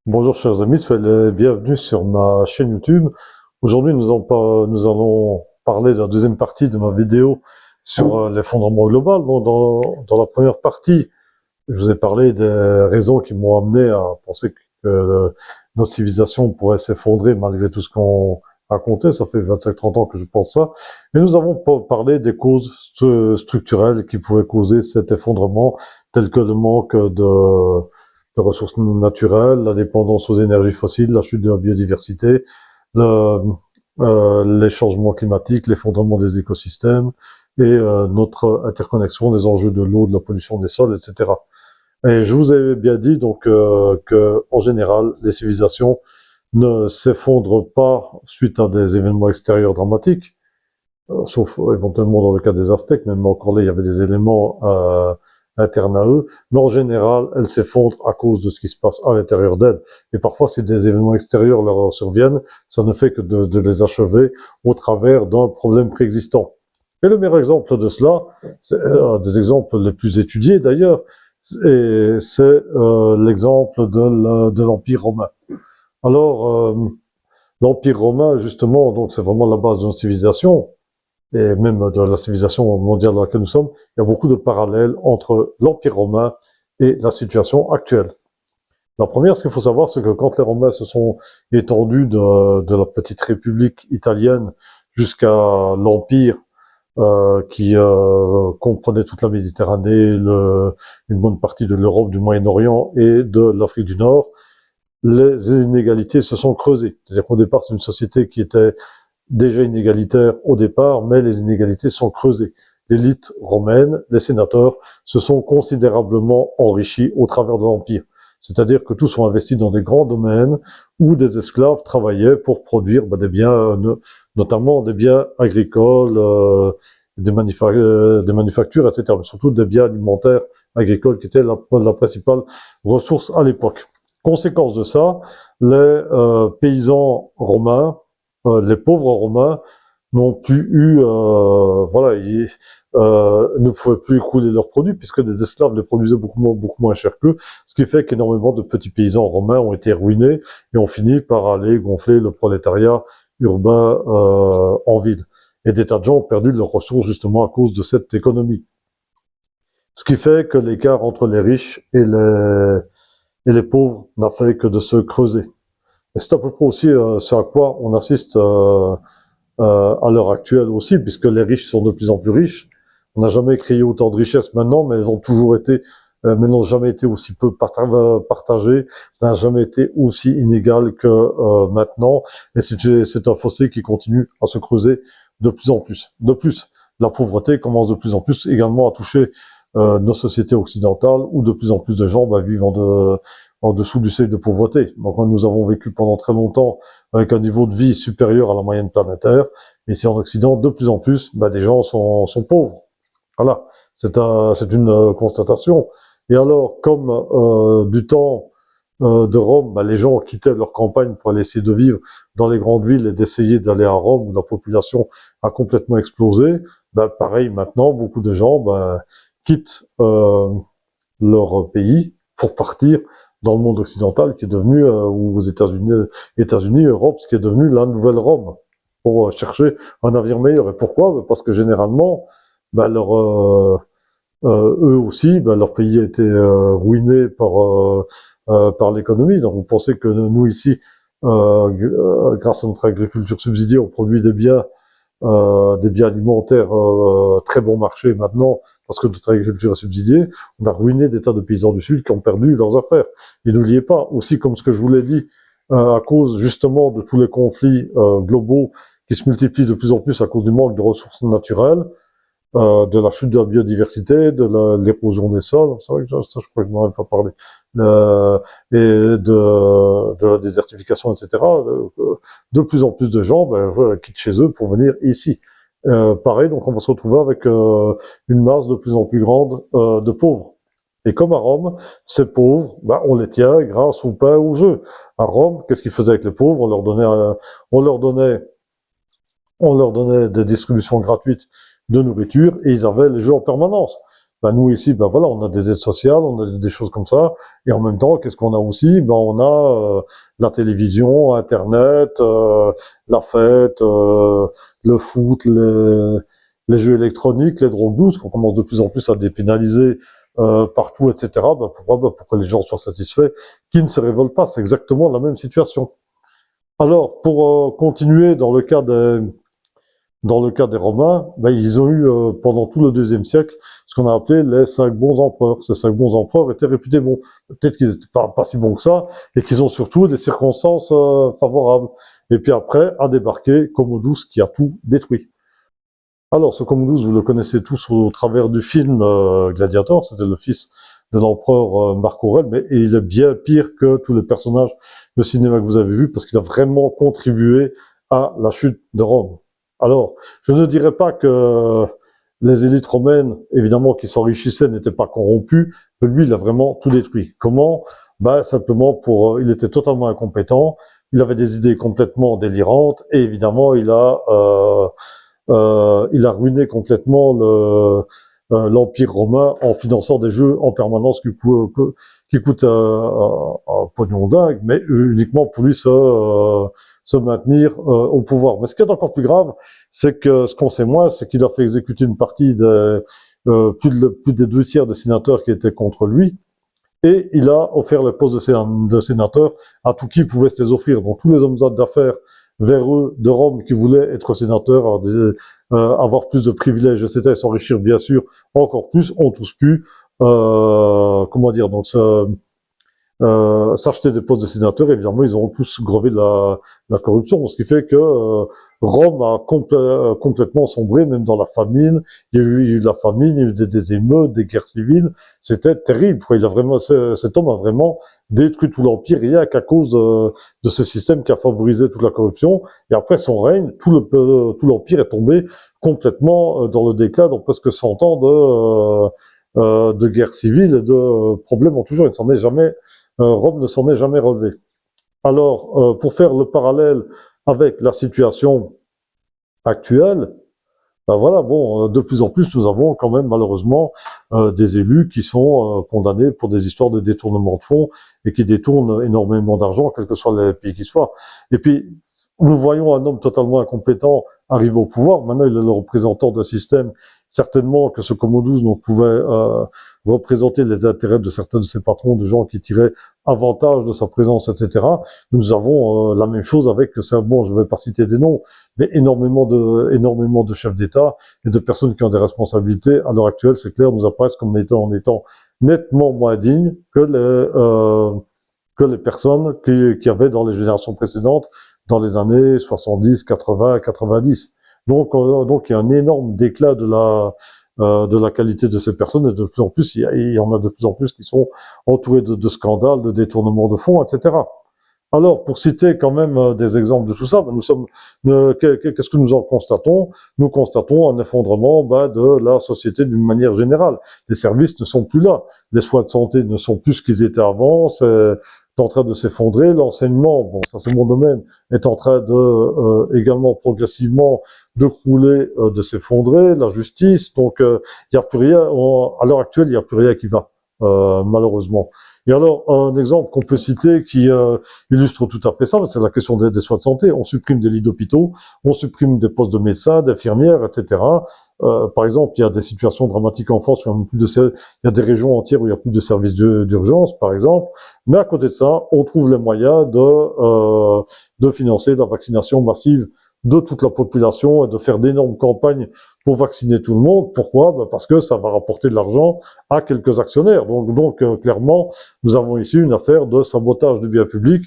Bonjour chers amis, soyez les bienvenus sur ma chaîne YouTube. Aujourd'hui nous allons parler de la deuxième partie de ma vidéo sur l'effondrement global. Bon, dans la première partie, je vous ai parlé des raisons qui m'ont amené à penser que notre civilisation pourrait s'effondrer malgré tout ce qu'on racontait. Ça fait 25-30 ans que je pense ça. Et nous avons parlé des causes structurelles qui pouvaient causer cet effondrement, telles que le manque de ressources naturelles, la dépendance aux énergies fossiles, la chute de la biodiversité, le, les changements climatiques, l'effondrement des écosystèmes et notre interconnexion des enjeux de l'eau, de la pollution des sols, etc. Et je vous avais bien dit donc que en général, les civilisations ne s'effondrent pas suite à des événements extérieurs dramatiques, sauf éventuellement dans le cas des Aztèques, même encore là, il y avait des éléments internes à eux, mais en général, elles s'effondrent à cause de ce qui se passe à l'intérieur d'elles. Et parfois, si des événements extérieurs leur surviennent, ça ne fait que de les achever au travers d'un problème préexistant. Et le meilleur exemple de cela, c'est des exemples les plus étudiés d'ailleurs, c'est l'exemple de l'Empire romain. Alors, l'Empire romain, justement, donc c'est vraiment la base de notre civilisation, et même de la civilisation mondiale dans laquelle nous sommes, il y a beaucoup de parallèles entre l'Empire romain et la situation actuelle. La première, ce qu'il faut savoir, c'est que quand les Romains se sont étendus de la petite république italienne jusqu'à l'Empire, qui comprenait toute la Méditerranée, une bonne partie de l'Europe, du Moyen-Orient et de l'Afrique du Nord, les inégalités se sont creusées. C'est-à-dire qu'au départ, c'est une société qui était déjà inégalitaire au départ, mais les inégalités sont creusées. L'élite romaine, les sénateurs, se sont considérablement enrichis au travers de l'Empire. C'est-à-dire que tous sont investis dans des grands domaines où des esclaves travaillaient pour produire des biens, notamment des biens agricoles, des manufactures, etc. Mais surtout des biens alimentaires agricoles qui étaient la principale ressource à l'époque. Conséquence de ça, les paysans romains, les pauvres romains n'ont plus eu, voilà, ne pouvaient plus écouler leurs produits puisque les esclaves les produisaient beaucoup moins cher qu'eux, ce qui fait qu'énormément de petits paysans romains ont été ruinés et ont fini par aller gonfler le prolétariat urbain en ville. Et des tas de gens ont perdu leurs ressources justement à cause de cette économie. Ce qui fait que l'écart entre les riches et les pauvres n'a fait que de se creuser. Et c'est à peu près aussi ce à quoi on assiste à l'heure actuelle aussi, puisque les riches sont de plus en plus riches. On n'a jamais créé autant de richesses maintenant, mais elles ont toujours été, mais n'ont jamais été aussi peu partagées. Ça n'a jamais été aussi inégal que maintenant. Et c'est un fossé qui continue à se creuser de plus en plus. De plus, la pauvreté commence de plus en plus également à toucher nos sociétés occidentales, où de plus en plus de gens vivent en dessous du seuil de pauvreté. Donc nous avons vécu pendant très longtemps avec un niveau de vie supérieur à la moyenne planétaire. Et ici en Occident, de plus en plus, des gens sont pauvres. Voilà, c'est une constatation. Et alors, comme du temps de Rome, les gens quittaient leur campagne pour aller essayer de vivre dans les grandes villes et d'essayer d'aller à Rome où la population a complètement explosé, pareil maintenant, beaucoup de gens quittent leur pays pour partir dans le monde occidental qui est devenu, ou aux États-Unis, Europe, ce qui est devenu la nouvelle Rome, pour chercher un avenir meilleur. Et pourquoi? Parce que généralement, eux aussi, leur pays a été ruiné par l'économie. Donc vous pensez que nous ici, grâce à notre agriculture subsidiée, on produit des biens alimentaires très bon marché maintenant, parce que notre agriculture est subsidiée, on a ruiné des tas de paysans du Sud qui ont perdu leurs affaires. Et n'oubliez pas, aussi comme ce que je vous l'ai dit, à cause justement de tous les conflits globaux qui se multiplient de plus en plus à cause du manque de ressources naturelles, de la chute de la biodiversité, de l'érosion des sols, c'est vrai que ça je crois que je n'en ai pas parlé, et de la désertification, etc. De plus en plus de gens quittent chez eux pour venir ici. Pareil, donc on va se retrouver avec une masse de plus en plus grande de pauvres. Et comme à Rome, ces pauvres, on les tient grâce au pain ou au jeu. À Rome, qu'est-ce qu'ils faisaient avec les pauvres? On leur donnait des distributions gratuites de nourriture et ils avaient les jeux en permanence. Ben nous ici, ben voilà, on a des aides sociales, on a des choses comme ça, et en même temps, qu'est-ce qu'on a aussi? Ben on a la télévision, Internet, la fête, le foot, les jeux électroniques, les drogues douces, qu'on commence de plus en plus à dépénaliser partout, etc. Ben pourquoi? Ben pour que les gens soient satisfaits, qui ne se révoltent pas. C'est exactement la même situation. Alors, pour continuer dans le cas des Romains, ben, ils ont eu pendant tout le deuxième siècle ce qu'on a appelé les 5 bons empereurs. Ces 5 bons empereurs étaient réputés bons. Peut-être qu'ils n'étaient pas si bons que ça, et qu'ils ont surtout des circonstances favorables. Et puis après a débarqué Commodus qui a tout détruit. Alors, ce Commodus, vous le connaissez tous au travers du film Gladiator. C'était le fils de l'empereur Marc Aurèle, mais il est bien pire que tous les personnages de cinéma que vous avez vus, parce qu'il a vraiment contribué à la chute de Rome. Alors, je ne dirais pas que les élites romaines, évidemment, qui s'enrichissaient, n'étaient pas corrompues, mais lui, il a vraiment tout détruit. Comment? Ben, simplement il était totalement incompétent, il avait des idées complètement délirantes, et évidemment, il a ruiné complètement l'Empire romain en finançant des jeux en permanence qui coûtent un pognon dingue, mais uniquement pour lui se maintenir au pouvoir. Mais ce qui est encore plus grave, c'est que ce qu'on sait moins, c'est qu'il a fait exécuter une partie plus des 2 tiers des sénateurs qui étaient contre lui, et il a offert les postes de sénateur à tout qui pouvait se les offrir. Donc tous les hommes d'affaires véreux de Rome qui voulaient être sénateurs, avoir plus de privilèges, etc., et s'enrichir bien sûr encore plus, ont tous pu, comment dire, donc s'acheter des postes de sénateurs. Évidemment, ils auront tous grevé de la corruption, ce qui fait que Rome a complètement sombré, même dans la famine. Il y a eu la famine, il y a eu des émeutes, des guerres civiles. C'était terrible. Cet homme a vraiment détruit tout l'empire, rien qu'à cause de ce système qui a favorisé toute la corruption. Et après son règne, tout l'empire est tombé complètement dans le déclin, dans presque 100 ans de guerre civile et de problèmes en toujours. Rome ne s'en est jamais relevé. Alors, pour faire le parallèle avec la situation actuelle, ben voilà, bon, de plus en plus, nous avons quand même malheureusement des élus qui sont condamnés pour des histoires de détournement de fonds et qui détournent énormément d'argent, quels que soient les pays qui soient. Et puis, nous voyons un homme totalement incompétent arriver au pouvoir. Maintenant, il est le représentant d'un système. Certainement que ce Commodus pouvait représenter les intérêts de certains de ses patrons, de gens qui tiraient avantage de sa présence, etc. Nous avons la même chose avec, bon, je ne vais pas citer des noms, mais énormément de chefs d'État et de personnes qui ont des responsabilités. À l'heure actuelle, c'est clair, nous apparaissent comme en étant nettement moins dignes que les personnes qui avaient dans les générations précédentes, dans les années 70, 80, 90. Donc il y a un énorme déclin de la qualité de ces personnes, et de plus en plus, il y en a de plus en plus qui sont entourés de scandales, de détournements de fonds, etc. Alors, pour citer quand même des exemples de tout ça, qu'est-ce que nous en constatons? Nous constatons un effondrement de la société d'une manière générale. Les services ne sont plus là. Les soins de santé ne sont plus ce qu'ils étaient avant. C'est en train de s'effondrer. L'enseignement, bon, ça c'est mon domaine, est en train de également progressivement de crouler, de s'effondrer. La justice, donc il n'y a plus rien. À l'heure actuelle, il n'y a plus rien qui va, malheureusement. Et alors, un exemple qu'on peut citer qui illustre tout à fait ça, c'est la question des soins de santé. On supprime des lits d'hôpitaux, on supprime des postes de médecins, d'infirmières, etc. Par exemple, il y a des situations dramatiques en France où il y a des régions entières où il n'y a plus de services d'urgence, par exemple. Mais à côté de ça, on trouve les moyens de financer la vaccination massive de toute la population et de faire d'énormes campagnes pour vacciner tout le monde. Pourquoi? Parce que ça va rapporter de l'argent à quelques actionnaires. Donc clairement, nous avons ici une affaire de sabotage du bien public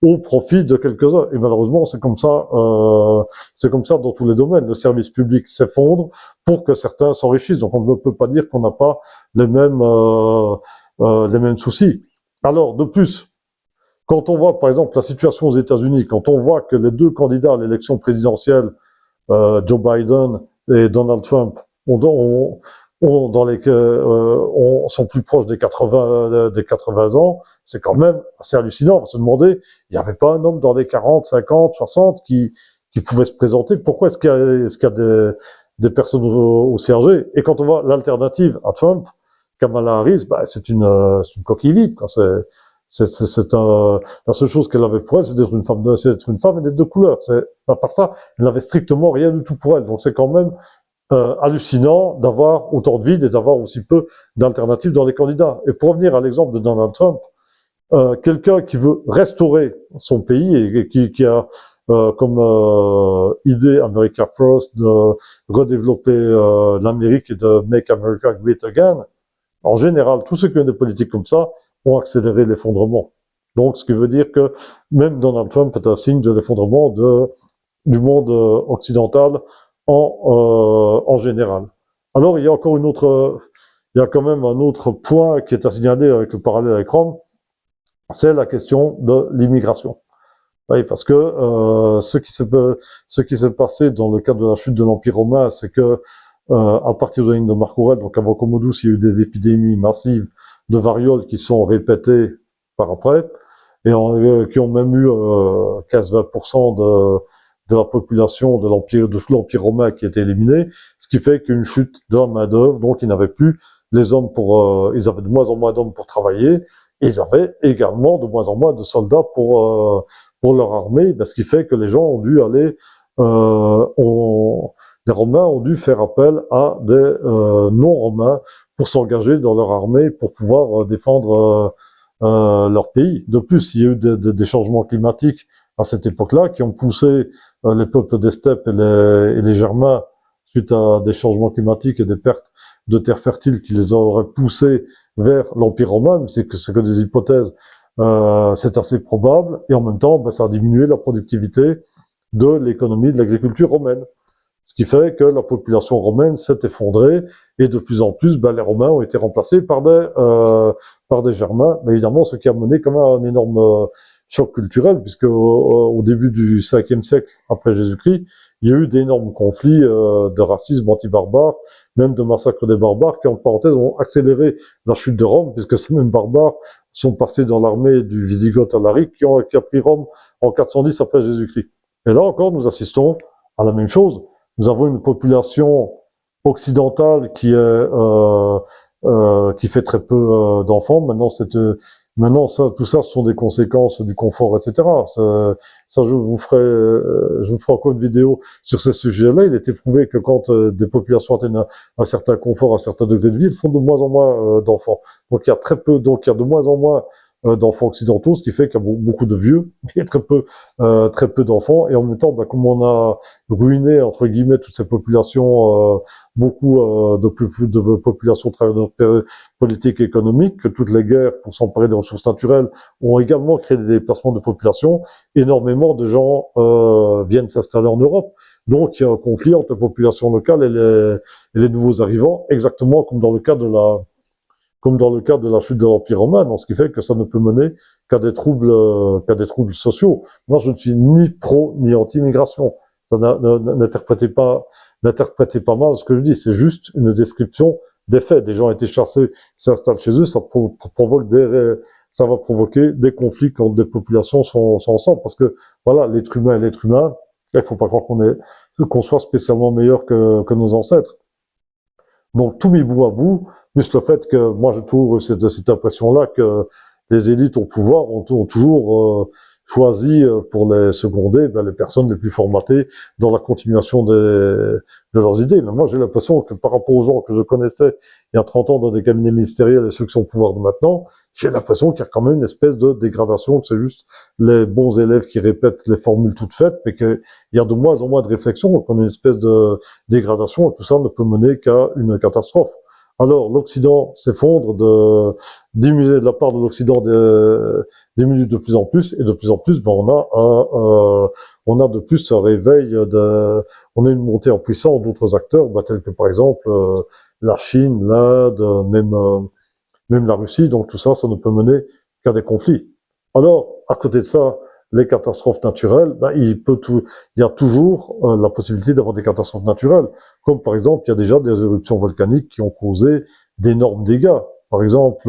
au profit de quelques-uns. Et malheureusement, c'est comme ça dans tous les domaines. Le service public s'effondre pour que certains s'enrichissent. Donc on ne peut pas dire qu'on n'a pas les mêmes soucis. Alors, de plus, quand on voit, par exemple, la situation aux États-Unis, quand on voit que les 2 candidats à l'élection présidentielle, Joe Biden et Donald Trump, sont plus proches des 80 ans, c'est quand même assez hallucinant. On va se demander, il n'y avait pas un homme dans les 40, 50, 60 qui pouvait se présenter. Pourquoi est-ce qu'il y a des personnes aussi âgées? Et quand on voit l'alternative à Trump, Kamala Harris, c'est une coquille vide, quoi. La seule chose qu'elle avait pour elle, c'est d'être une femme, et d'être de couleur. À part ça, elle n'avait strictement rien du tout pour elle. Donc c'est quand même hallucinant d'avoir autant de vide et d'avoir aussi peu d'alternatives dans les candidats. Et pour revenir à l'exemple de Donald Trump, quelqu'un qui veut restaurer son pays et qui a comme idée America First de redévelopper l'Amérique et de Make America Great Again, en général, tous ceux qui ont des politiques comme ça ont accéléré l'effondrement. Donc, ce qui veut dire que même Donald Trump est un signe de l'effondrement du monde occidental en général. Alors, il y a encore il y a quand même un autre point qui est à signaler avec le parallèle avec Rome, c'est la question de l'immigration. Oui, parce que ce qui s'est passé dans le cadre de la chute de l'Empire romain, c'est que à partir de la ligne de Marc Aurèle, donc avant Commodus, il y a eu des épidémies massives de variole qui sont répétées par après, et qui ont même eu 15-20% de la population de tout l'Empire romain qui était éliminée, ce qui fait qu'une chute de la main-d'œuvre, donc ils n'avaient plus les hommes ils avaient de moins en moins d'hommes pour travailler, et ils avaient également de moins en moins de soldats pour leur armée, ce qui fait que les gens ont dû aller, les Romains ont dû faire appel à des non-Romains pour s'engager dans leur armée, pour pouvoir défendre leur pays. De plus, il y a eu des changements climatiques à cette époque-là qui ont poussé les peuples des steppes et les Germains, suite à des changements climatiques et des pertes de terres fertiles qui les auraient poussés vers l'Empire romain, mais c'est que des hypothèses, c'est assez probable, et en même temps, ça a diminué la productivité de l'économie de l'agriculture romaine. Ce qui fait que la population romaine s'est effondrée, et de plus en plus, les Romains ont été remplacés par des Germains, mais évidemment, ce qui a mené quand même à un énorme choc culturel, puisque au début du 5e siècle après Jésus-Christ, il y a eu d'énormes conflits de racisme anti-barbare, même de massacres des barbares, qui en parenthèse ont accéléré la chute de Rome, puisque ces mêmes barbares sont passés dans l'armée du Wisigoth Alaric, qui a pris Rome en 410 après Jésus-Christ. Et là encore, nous assistons à la même chose. Nous avons une population occidentale qui fait très peu d'enfants. Maintenant, tout ça, ce sont des conséquences du confort, etc. Ça, je vous ferai encore une vidéo sur ce sujet-là. Il est prouvé que quand des populations atteignent un certain confort, un certain degré de vie, elles font de moins en moins d'enfants. Donc, il y a de moins en moins d'enfants occidentaux, ce qui fait qu'il y a beaucoup de vieux, et très peu d'enfants. Et en même temps, comme on a ruiné, entre guillemets, toutes ces populations, beaucoup de populations à travers notre politique économique, que toutes les guerres pour s'emparer des ressources naturelles ont également créé des déplacements de population. Énormément de gens viennent s'installer en Europe. Donc, il y a un conflit entre la population locale et les nouveaux arrivants, exactement comme dans le cas de la chute de l'Empire romain, donc ce qui fait que ça ne peut mener qu'à des troubles sociaux. Moi, je ne suis ni pro ni anti-immigration. Ça n'interprétez pas mal ce que je dis. C'est juste une description des faits. Des gens ont été chassés, s'installent chez eux, ça va provoquer des conflits quand des populations sont ensemble. Parce que, voilà, l'être humain est l'être humain. Il faut pas croire qu'on soit spécialement meilleur que nos ancêtres. Donc, tout mis bout à bout, plus le fait que moi je trouve cette impression-là que les élites au pouvoir ont toujours choisi pour les seconder les personnes les plus formatées dans la continuation de leurs idées. Mais moi j'ai l'impression que par rapport aux gens que je connaissais il y a 30 ans dans des cabinets ministériels et ceux qui sont au pouvoir de maintenant, j'ai l'impression qu'il y a quand même une espèce de dégradation, que c'est juste les bons élèves qui répètent les formules toutes faites, mais qu'il y a de moins en moins de réflexion, donc on a une espèce de dégradation, et tout ça ne peut mener qu'à une catastrophe. Alors, l'Occident s'effondre, diminuer de la part de l'Occident diminue de plus en plus, et de plus en plus, on a de plus un réveil on a une montée en puissance d'autres acteurs, tels que par exemple la Chine, l'Inde, même la Russie. Donc tout ça, ça ne peut mener qu'à des conflits. Alors, à côté de ça, les catastrophes naturelles, il y a toujours la possibilité d'avoir des catastrophes naturelles. Comme par exemple, il y a déjà des éruptions volcaniques qui ont causé d'énormes dégâts. Par exemple,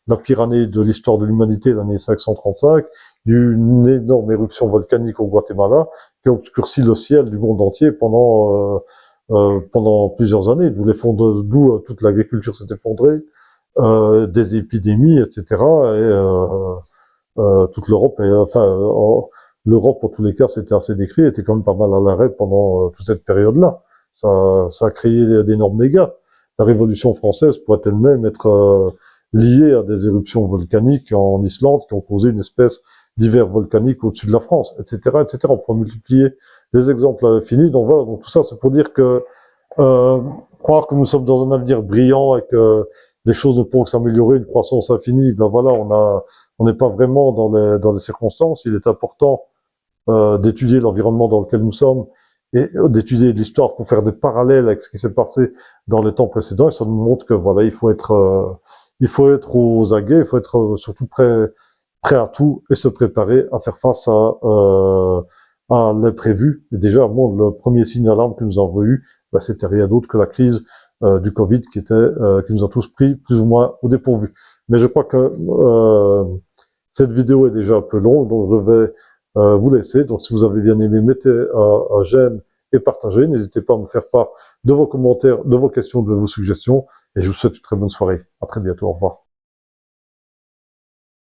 la pire année de l'histoire de l'humanité, l'année 535, il y a eu une énorme éruption volcanique au Guatemala qui a obscurci le ciel du monde entier pendant plusieurs années, d'où toute l'agriculture s'est effondrée, des épidémies, etc. Toute l'Europe, l'Europe en tous les cas, c'était assez décrit, était quand même pas mal à l'arrêt pendant toute cette période-là. Ça a créé d'énormes dégâts. La Révolution française pourrait elle-même être liée à des éruptions volcaniques en Islande qui ont causé une espèce d'hiver volcanique au-dessus de la France, etc., etc. On pourrait multiplier les exemples à l'infini. Donc voilà, donc tout ça, c'est pour dire que croire que nous sommes dans un avenir brillant et que les choses ne pourront que s'améliorer, une croissance infinie, ben voilà, on n'est pas vraiment dans les circonstances. Il est important d'étudier l'environnement dans lequel nous sommes et d'étudier l'histoire pour faire des parallèles avec ce qui s'est passé dans les temps précédents. Et ça nous montre que voilà, il faut être aux aguets, il faut être surtout prêt à tout et se préparer à faire face à l'imprévu. Et déjà, bon, le premier signe d'alarme que nous avons eu, ben, c'était rien d'autre que la crise du Covid qui nous a tous pris plus ou moins au dépourvu. Mais je crois que cette vidéo est déjà un peu longue, donc je vais vous laisser. Donc si vous avez bien aimé, mettez un j'aime et partagez. N'hésitez pas à me faire part de vos commentaires, de vos questions, de vos suggestions. Et je vous souhaite une très bonne soirée. À très bientôt. Au revoir.